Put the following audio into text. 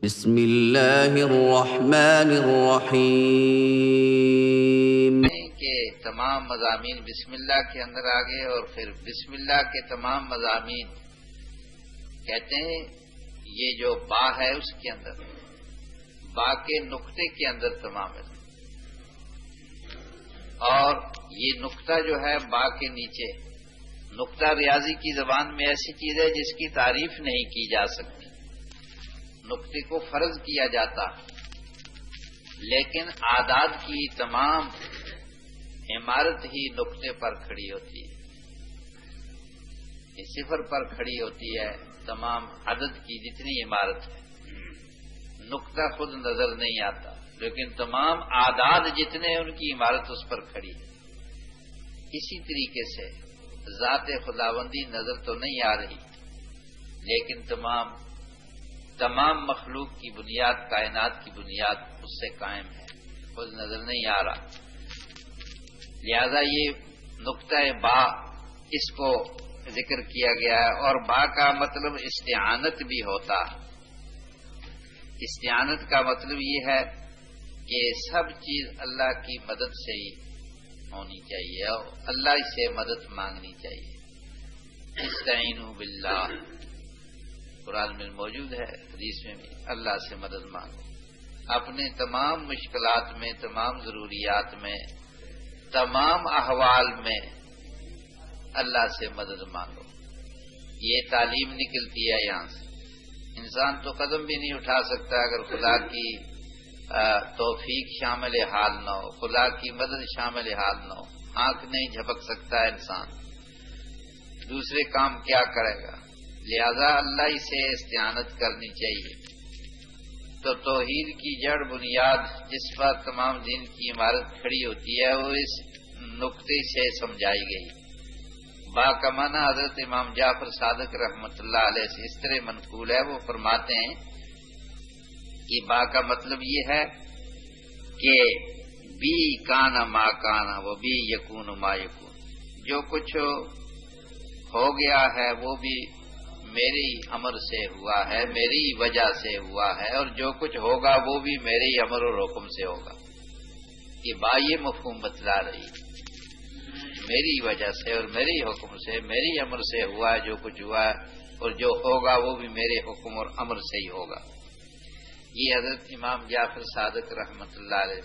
بسم اللہ الرحمن الرحیم کہ تمام مضامین بسم اللہ کے اندر آ گئے، اور پھر بسم اللہ کے تمام مضامین کہتے ہیں یہ جو با ہے اس کے اندر، با کے نقطے کے اندر تمام ہے، اور یہ نقطہ جو ہے با کے نیچے، نقطہ ریاضی کی زبان میں ایسی چیز ہے جس کی تعریف نہیں کی جا سکتی، نقطے کو فرض کیا جاتا، لیکن اعداد کی تمام عمارت ہی نقطے پر کھڑی ہوتی ہے، یہ صفر پر کھڑی ہوتی ہے تمام عدد کی جتنی عمارت ہے، نقطہ خود نظر نہیں آتا، لیکن تمام اعداد جتنے ان کی عمارت اس پر کھڑی ہے۔ اسی طریقے سے ذات خداوندی نظر تو نہیں آ رہی، لیکن تمام مخلوق کی بنیاد، کائنات کی بنیاد اس سے قائم ہے، خود نظر نہیں آ رہا، لہذا یہ نقطہ با اس کو ذکر کیا گیا ہے۔ اور با کا مطلب استعانت بھی ہوتا، استعانت کا مطلب یہ ہے کہ سب چیز اللہ کی مدد سے ہی ہونی چاہیے اور اللہ سے مدد مانگنی چاہیے۔ استعینوا باللہ قرآن میں موجود ہے، حدیث میں بھی، اللہ سے مدد مانگو، اپنے تمام مشکلات میں، تمام ضروریات میں، تمام احوال میں اللہ سے مدد مانگو۔ یہ تعلیم نکلتی ہے یہاں سے۔ انسان تو قدم بھی نہیں اٹھا سکتا اگر خدا کی توفیق شامل حال نہ ہو، خدا کی مدد شامل حال نہ ہو، آنکھ نہیں جھپک سکتا انسان، دوسرے کام کیا کرے گا؟ لہذا اللہ ہی سے استعانت کرنی چاہیے۔ تو توحید کی جڑ بنیاد جس پر تمام دین کی عمارت کھڑی ہوتی ہے وہ اس نقطے سے سمجھائی گئی۔ با کا معنی حضرت امام جعفر صادق رحمۃ اللہ علیہ سے اس طرح منقول ہے، وہ فرماتے ہیں کہ با کا مطلب یہ ہے کہ بی کانا ما کانا و بی یکون ما یکون، جو کچھ ہو گیا ہے وہ بھی میری امر سے ہوا ہے، میری وجہ سے ہوا ہے، اور جو کچھ ہوگا وہ بھی میرے امر اور حکم سے ہوگا۔ یہ با یہ مفہوم بتلا رہی، میری وجہ سے اور میری حکم سے، میری امر سے ہوا ہے جو کچھ ہوا ہے، اور جو ہوگا وہ بھی میرے حکم اور امر سے ہی ہوگا۔ یہ حضرت امام جعفر صادق رحمۃ اللہ علیہ